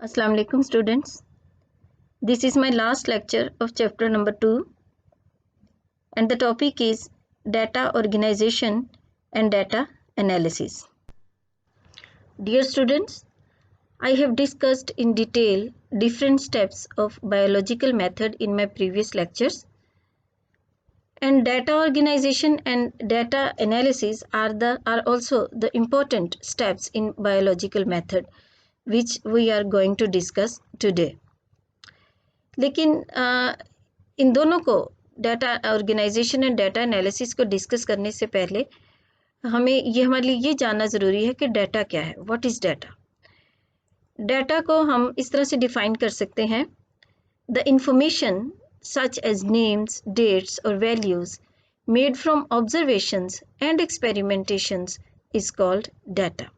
Assalamu alaikum students. This is my last lecture of chapter number 2 and the topic is data organization and data analysis. Dear students, I have discussed in detail different steps of biological method in my previous lectures, and data organization and data analysis are also the important steps in biological method which we are going to discuss today. लेकिन इन दोनों को data organization and data analysis को discuss करने से पहले हमारे लिए ये जानना ज़रूरी है कि डाटा क्या है. What is data? डाटा को हम इस तरह से डिफ़ाइन कर सकते हैं. The information such as names, dates और values made from observations and experimentations is called data.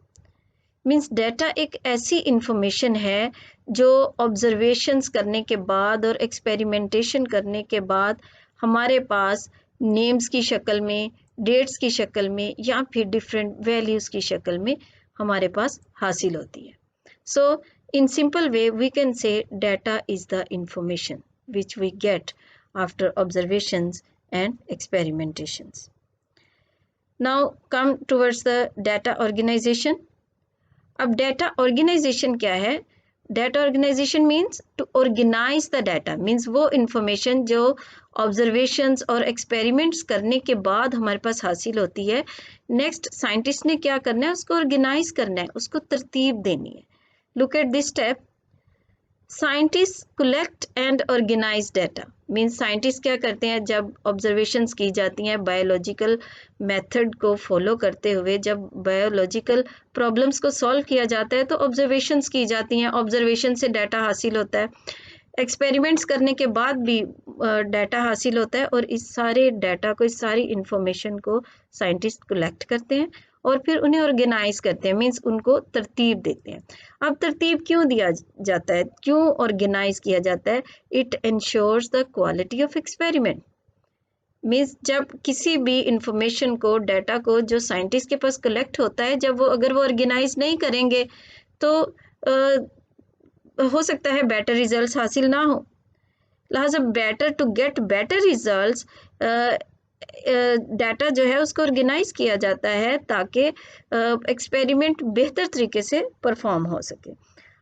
Means data एक ऐसी इंफॉर्मेशन है जो ऑब्जर्वेशंस करने के बाद और एक्सपेरिमेंटेशन करने के बाद हमारे पास नेम्स की शक्ल में, डेट्स की शक्ल में या फिर डिफरेंट वैल्यूज़ की शक्ल में हमारे पास हासिल होती है. So in simple way we can say data is the information which we get after observations and experimentations. Now come towards the data organization. अब डाटा ऑर्गेनाइजेशन क्या है? Data organization means to organize the data. Means वो information जो observations और experiments करने के बाद हमारे पास हासिल होती है, नेक्स्ट साइंटिस्ट ने क्या करना है? उसको ऑर्गेनाइज करना है, उसको तरतीब देनी है. Look at this step. Scientist collect and organize data. Means scientist क्या करते हैं? जब ऑब्जर्वेशंस की जाती हैं बायोलॉजिकल मेथड को फॉलो करते हुए, जब बायोलॉजिकल प्रॉब्लम्स को सॉल्व किया जाता है तो ऑब्जर्वेशंस की जाती हैं, ऑब्जर्वेशन से डाटा हासिल होता है, एक्सपेरिमेंट्स करने के बाद भी डाटा हासिल होता है और इस सारे डाटा को, इस सारी इंफॉर्मेशन को साइंटिस्ट कलेक्ट करते हैं और फिर उन्हें ऑर्गेनाइज करते हैं. मीन्स उनको तरतीब देते हैं. अब तरतीब क्यों दिया जाता है, क्यों ऑर्गेनाइज किया जाता है? It ensures the quality of experiment. Means जब किसी भी इंफॉर्मेशन को, डाटा को जो साइंटिस्ट के पास कलेक्ट होता है, जब वो अगर वो ऑर्गेनाइज नहीं करेंगे तो हो सकता है बेटर रिजल्ट्स हासिल ना हो. लिहाजा better to get better results data जो है उसको ऑर्गेनाइज किया जाता है ताकि एक्सपेरिमेंट बेहतर तरीके से परफॉर्म हो सके.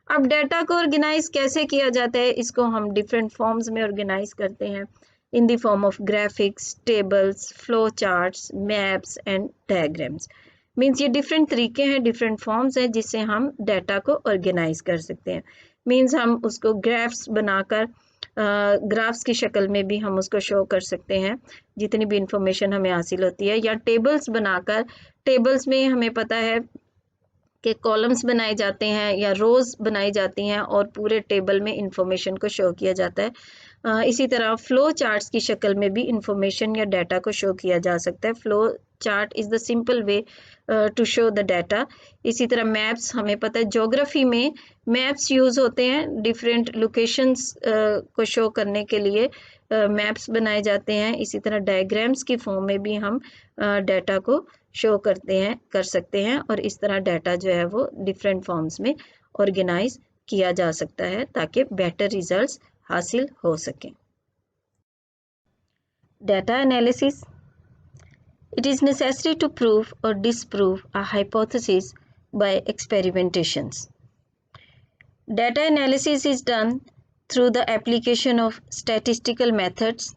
अब डाटा को ऑर्गेनाइज कैसे किया जाता है? इसको हम डिफरेंट फॉर्म्स में ऑर्गेनाइज करते हैं in the form of graphics, tables, flow charts, maps and diagrams. Means ये डिफरेंट तरीके हैं, डिफरेंट फॉर्म्स हैं जिससे हम डाटा को ऑर्गेनाइज कर सकते हैं. मीन्स हम उसको ग्राफ्स बनाकर, ग्राफ्स की शक्ल में भी हम उसको शो कर सकते हैं जितनी भी इंफॉर्मेशन हमें हासिल होती है, या टेबल्स बनाकर, टेबल्स में हमें पता है कि कॉलम्स बनाए जाते हैं या रोज़ बनाई जाती हैं और पूरे टेबल में इंफॉर्मेशन को शो किया जाता है. इसी तरह फ़्लो चार्ट्स की शक्ल में भी इंफॉर्मेशन या डाटा को शो किया जा सकता है. Flow chart is the simple way to show the data. इसी तरह मैप्स, हमें पता है ज्योग्राफी में मैप्स यूज़ होते हैं, डिफरेंट लोकेशंस को शो करने के लिए मैप्स बनाए जाते हैं. इसी तरह डायग्राम्स की फॉर्म में भी हम डाटा को शो कर सकते हैं और इस तरह डाटा जो है वो डिफरेंट फॉर्म्स में ऑर्गेनाइज किया जा सकता है ताकि बेटर रिजल्ट्स हासिल हो सकें. Data analysis. It is necessary to prove or disprove a hypothesis by experimentations. Data analysis is done through the application of statistical methods.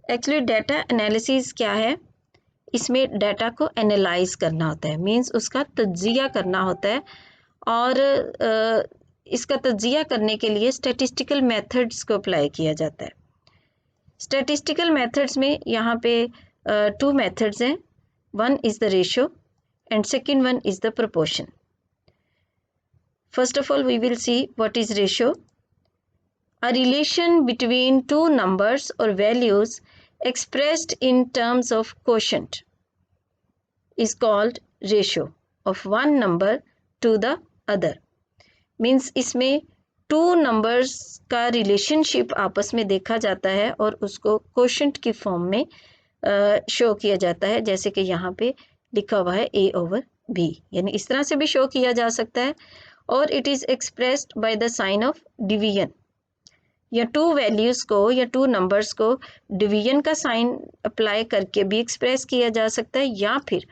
Actually, data analysis क्या है? इसमें डाटा को एनालाइज करना होता है. मीन्स उसका तज्जिया करना होता है और इसका तज्जिया करने के लिए स्टैटिस्टिकल मेथड्स को अप्लाई किया जाता है. स्टैटिस्टिकल मेथड्स में यहाँ पे two methods हैं. One is the ratio and second one is the proportion. First of all, we will see what is ratio. A relation between two numbers or values expressed in terms of quotient is called ratio of one number to the other. Means इसमें two numbers का relationship आपस में देखा जाता है और उसको quotient की फॉर्म में शो किया जाता है, जैसे कि यहाँ पे लिखा हुआ है a/b. यानी इस तरह से भी शो किया जा सकता है और it is expressed by the sign of division. या टू वैल्यूज़ को या टू नंबर्स को डिवीजन का साइन अप्लाई करके भी एक्सप्रेस किया जा सकता है, या फिर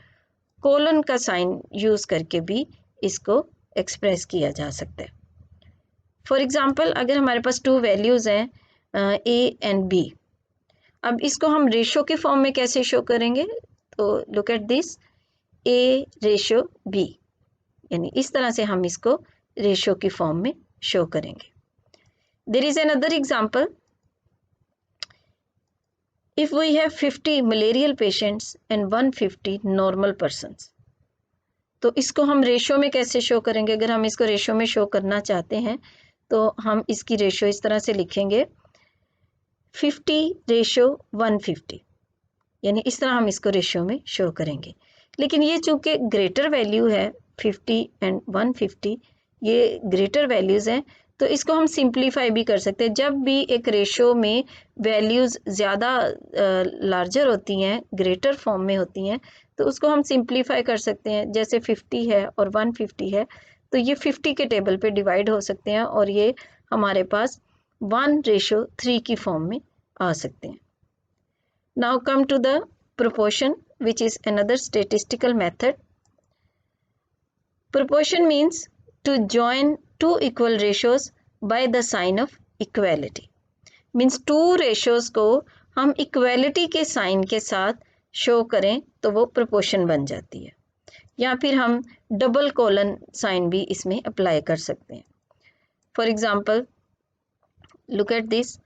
कोलन का साइन यूज़ करके भी इसको एक्सप्रेस किया जा सकता है। फॉर एग्ज़ाम्पल, अगर हमारे पास टू वैल्यूज़ हैं ए एंड बी, अब इसको हम रेशो के फॉर्म में कैसे शो करेंगे? तो look at this, A ratio B, यानी इस तरह से हम इसको रेशो की फॉर्म में शो करेंगे। There is another example, if we have 50 malarial patients and 150 normal persons, तो इसको हम रेशो में कैसे शो करेंगे? अगर हम इसको रेशो में शो करना चाहते हैं तो हम इसकी रेशो इस तरह से लिखेंगे 50:150, यानी इस तरह हम इसको रेशो में शो करेंगे। लेकिन ये चूंकि ग्रेटर वैल्यू है 50 एंड 150, ये ग्रेटर वैल्यूज़ हैं, तो इसको हम सिंप्लीफाई भी कर सकते हैं। जब भी एक रेशो में वैल्यूज़ ज़्यादा लार्जर होती हैं, ग्रेटर फॉर्म में होती हैं, तो उसको हम सिंप्लीफाई कर सकते हैं। जैसे 50 है और 150 है, तो ये 50 के टेबल पे डिवाइड हो सकते हैं और ये हमारे पास 1:3 की फॉर्म में आ सकते हैं। Now come to the proportion, which is another statistical method. Proportion means to join two equal ratios by the sign of equality. Means two ratios को हम equality के sign के साथ show करें तो वो proportion बन जाती है, या फिर हम double colon sign भी इसमें apply कर सकते हैं। For example, look at this,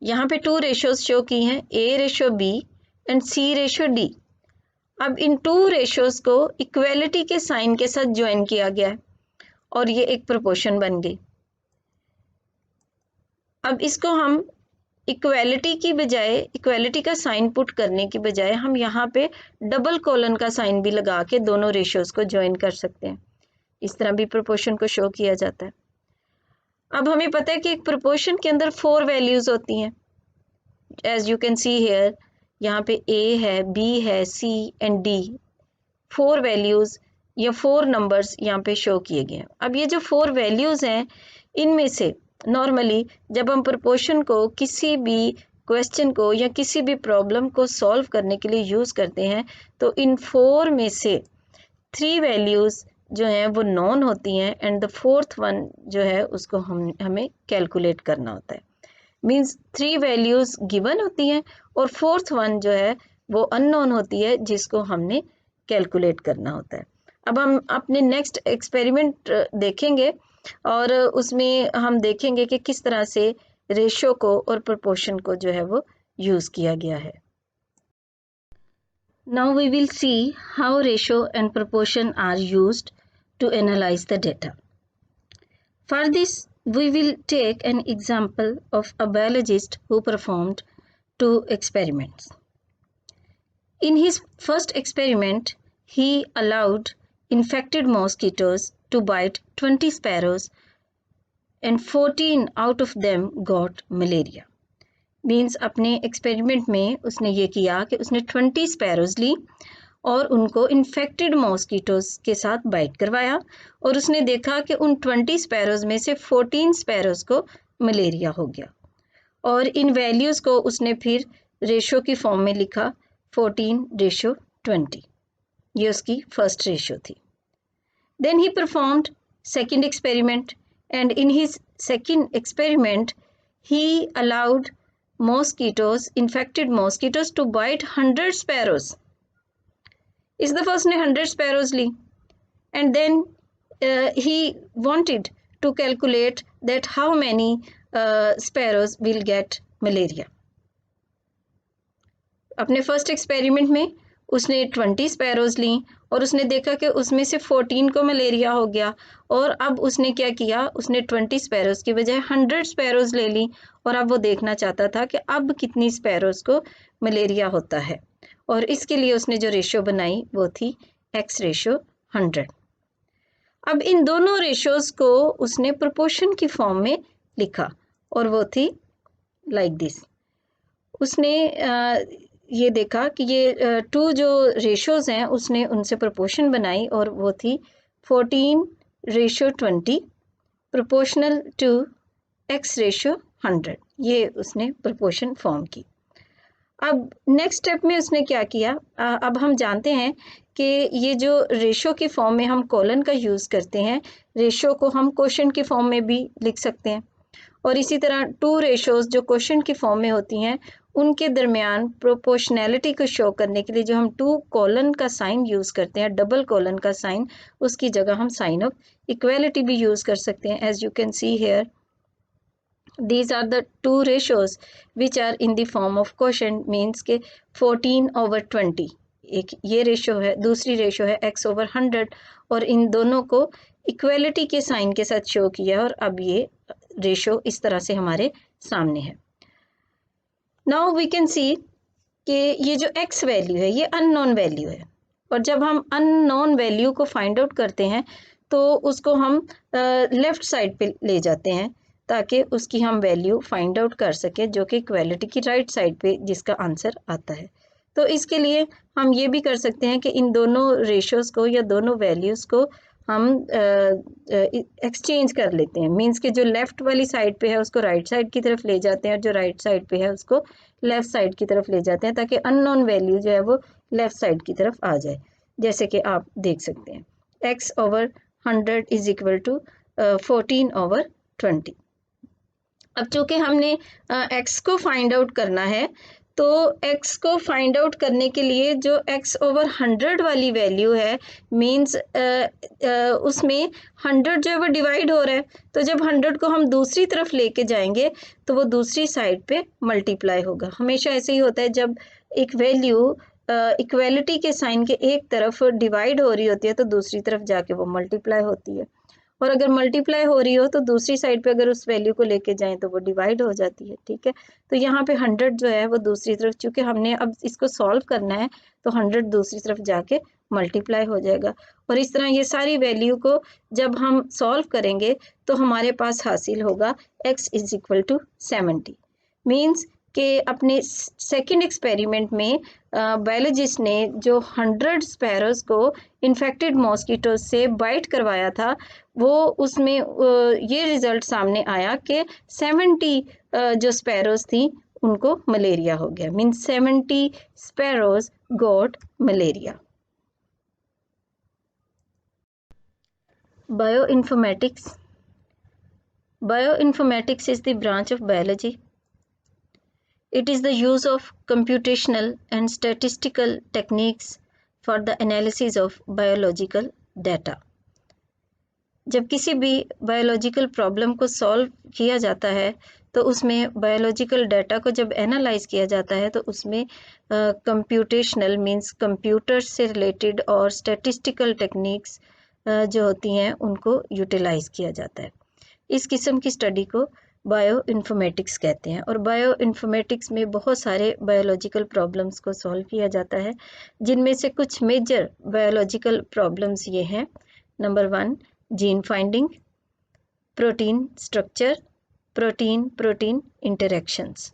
यहाँ पे two ratios show की हैं, A:B एंड C:D। अब इन टू रेशोज़ को इक्वेलिटी के साइन के साथ ज्वाइन किया गया है और ये एक प्रोपोर्शन बन गई। अब इसको हम इक्वेलिटी की बजाय, इक्वेलिटी का साइन पुट करने की बजाय हम यहाँ पे डबल कोलन का साइन भी लगा के दोनों रेशोज़ को ज्वाइन कर सकते हैं। इस तरह भी प्रोपोर्शन को शो किया जाता है। अब हमें पता है कि एक प्रोपोर्शन के अंदर 4 वैल्यूज़ होती हैं, as you can see here. यहाँ पे A है, B है, C एंड D, 4 वैल्यूज़ या 4 नंबर्स यहाँ पे शो किए गए हैं। अब ये जो 4 वैल्यूज़ हैं, इनमें से नॉर्मली जब हम प्रोपोर्शन को किसी भी क्वेश्चन को या किसी भी प्रॉब्लम को सॉल्व करने के लिए यूज़ करते हैं, तो इन 4 में से 3 वैल्यूज़ जो हैं वो नॉन होती हैं एंड द 4th वन जो है उसको हमें कैलकुलेट करना होता है। मीन्स 3 वैल्यूज़ गिवन होती हैं और 4th वन जो है वो अननोन होती है, जिसको हमने कैलकुलेट करना होता है। अब हम अपने नेक्स्ट एक्सपेरिमेंट देखेंगे और उसमें हम देखेंगे कि किस तरह से रेशो को और प्रोपोर्शन को जो है वो यूज़ किया गया है। Now we will see how ratio and proportion are used to analyze the data. For this, we will take an example of a biologist who performed 2 experiments. In his first experiment, he allowed infected mosquitoes to bite 20 sparrows and 14 out of them got malaria. Means अपने experiment में उसने ये किया कि उसने 20 sparrows ली और उनको infected mosquitoes के साथ बाइट करवाया और उसने देखा कि उन 20 स्पैरोज में से 14 स्पैरोज को मलेरिया हो गया और इन वैल्यूज़ को उसने फिर रेशो की फॉर्म में लिखा 14:20। ये उसकी फर्स्ट रेशो थी। Then he performed second experiment and in his second experiment he allowed mosquitoes, infected mosquitoes to bite 100 sparrows. इस दफ़ा उसने 100 sparrows ली and then he wanted to calculate that how many sparrows will get malaria. अपने first experiment में उसने 20 sparrows ली और उसने देखा कि उसमें से 14 को मलेरिया हो गया और अब उसने क्या किया, उसने 20 स्पैरोज की बजाय 100 स्पैरोज ले ली और अब वो देखना चाहता था कि अब कितनी स्पैरोज को मलेरिया होता है और इसके लिए उसने जो रेशो बनाई वो थी X:100। अब इन दोनों रेशोज़ को उसने प्रोपोर्शन की फॉर्म में लिखा और वो थी लाइक दिस। उसने ये देखा कि ये 2 जो रेशोज़ हैं उसने उनसे प्रोपोर्शन बनाई और वो थी 14 ratio 20 proportional to x ratio 100, ये उसने प्रोपोर्शन फॉर्म की। अब नेक्स्ट स्टेप में उसने क्या किया, अब हम जानते हैं कि ये जो रेशो की फॉर्म में हम कॉलन का यूज़ करते हैं, रेशो को हम क्वोशंट की फॉर्म में भी लिख सकते हैं, और इसी तरह टू रेशोज़ जो क्वोशंट की फॉर्म में होती हैं उनके दरमियान प्रोपोर्शनैलिटी को शो करने के लिए जो हम टू कॉलन का साइन यूज़ करते हैं, डबल कॉलन का साइन, उसकी जगह हम साइन ऑफ इक्वालिटी भी यूज़ कर सकते हैं। As you can see here, these are the two ratios which are in the form of quotient, means के 14/20, एक ये रेशो है, दूसरी रेशो है x/100, और इन दोनों को इक्वलिटी के साइन के साथ शो किया, और अब ये रेशो इस तरह से हमारे सामने है। नाउ वी कैन सी कि ये जो x वैल्यू है ये अननोन वैल्यू है, और जब हम अननोन वैल्यू को फाइंड आउट करते हैं तो उसको हम लेफ़्ट साइड पे ले जाते हैं ताकि उसकी हम वैल्यू फाइंड आउट कर सकें, जो कि इक्वालिटी की राइट साइड पे जिसका आंसर आता है। तो इसके लिए हम ये भी कर सकते हैं कि इन दोनों रेशोज़ को या दोनों वैल्यूज़ को हम एक्सचेंज कर लेते हैं, मींस कि जो लेफ़्ट वाली साइड पे है उसको राइट साइड की तरफ ले जाते हैं, और जो राइट साइड पे है उसको लेफ़्ट साइड की तरफ ले जाते हैं, ताकि अननोन वैल्यू जो है वो लेफ़्ट साइड की तरफ आ जाए। जैसे कि आप देख सकते हैं x/100 इज इक्वल टू 14/20। अब चूँकि हमने x को फाइंड आउट करना है, तो x को फाइंड आउट करने के लिए जो x/100 वाली वैल्यू है, मींस उसमें 100 जो है वो डिवाइड हो रहा है, तो जब 100 को हम दूसरी तरफ लेके जाएंगे तो वो दूसरी साइड पे मल्टीप्लाई होगा। हमेशा ऐसे ही होता है, जब एक वैल्यू इक्वलिटी के साइन के एक तरफ डिवाइड हो रही होती है तो दूसरी तरफ जाके वो मल्टीप्लाई होती है, और अगर मल्टीप्लाई हो रही हो तो दूसरी साइड पे अगर उस वैल्यू को लेके जाएं तो वो डिवाइड हो जाती है। ठीक है, तो यहाँ पे 100 जो है वो दूसरी तरफ, चूँकि हमने अब इसको सॉल्व करना है तो 100 दूसरी तरफ जाके मल्टीप्लाई हो जाएगा, और इस तरह ये सारी वैल्यू को जब हम सॉल्व करेंगे तो हमारे पास हासिल होगा x is equal to 70। Means कि अपने सेकेंड एक्सपेरिमेंट में बायोलॉजिस्ट ने जो 100 स्पैरोज को इन्फेक्टेड मॉस्किटो से बाइट करवाया था, वो उसमें ये रिज़ल्ट सामने आया कि 70 जो स्पैरोज थी उनको मलेरिया हो गया, means 70 sparrows got malaria. Bioinformatics. Bioinformatics is the branch of biology. It is the use of computational and statistical techniques for the analysis of biological data. जब किसी भी बायोलॉजिकल प्रॉब्लम को सॉल्व किया जाता है तो उसमें बायोलॉजिकल डाटा को जब एनालाइज किया जाता है तो उसमें कंप्यूटेशनल मींस कंप्यूटर से रिलेटेड और स्टैटिस्टिकल टेक्निक्स जो होती हैं उनको यूटिलाइज किया जाता है। इस किस्म की स्टडी को बायो इन्फॉर्मेटिक्स कहते हैं, और बायो इन्फॉर्मेटिक्स में बहुत सारे बायोलॉजिकल प्रॉब्लम्स को सॉल्व किया जाता है, जिनमें से कुछ मेजर बायोलॉजिकल प्रॉब्लम्स ये हैं। Number 1, gene finding, protein structure, protein interactions.